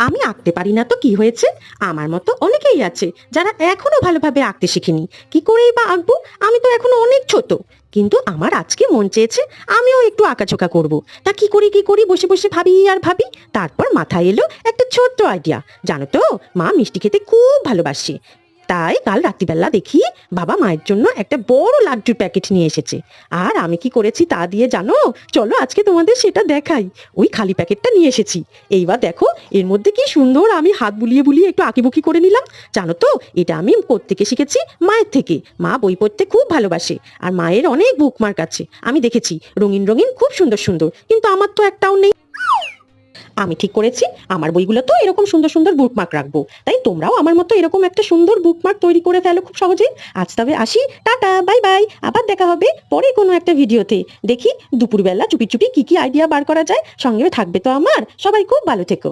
আমি আঁকতে পারি না তো কি হয়েছে? আমার মতো অনেকেই আছে যারা এখনো ভালোভাবে আঁকতে শিখিনি। কি করেই বা আঁকবো? আমি তো এখনো অনেক ছোট। কিন্তু আমার আজকে মন চেয়েছে আমিও একটু আঁকাঝোঁকা করব। তা কি করি বসে বসে ভাবি আর ভাবি। তারপর মাথায় এলো একটা ছোট্ট আইডিয়া। জানো তো, মা মিষ্টি খেতে খুব ভালোবাসে। তাই কাল রাত্রিবেলা দেখি বাবা মায়ের জন্য একটা বড় লাড্ডুর প্যাকেট নিয়ে এসেছে। আর আমি কি করেছি তা দিয়ে জানো? চলো আজকে তোমাদের সেটা দেখাই। ওই খালি প্যাকেটটা নিয়ে এসেছি। এইবার দেখো এর মধ্যে কি সুন্দর আমি হাত বুলিয়ে বুলিয়ে একটু আঁকিবুকি করে নিলাম। জানো তো, এটা আমি কোত্থেকে শিখেছি? মায়ের থেকে। মা বই পড়তে খুব ভালোবাসে। আর মায়ের অনেক বুকমার্ক আছে, আমি দেখেছি রঙিন রঙিন খুব সুন্দর সুন্দর, কিন্তু আমার তো একটাও নেই। আমি ঠিক করেছি আমার বইগুলো তো এরকম সুন্দর সুন্দর বুকমার্ক রাখবো। তাই তোমরাও আমার মতো এরকম একটা সুন্দর বুকমার্ক তৈরি করে ফেলো খুব সহজেই। আজ তবে আসি, টাটা, বাই বাই। আবার দেখা হবে পরে কোনো একটা ভিডিওতে। দেখি দুপুরবেলা চুপি চুপি কি কি আইডিয়া বার করা যায়। সঙ্গে থাকবে তো আমার। সবাই খুব ভালো থেকো।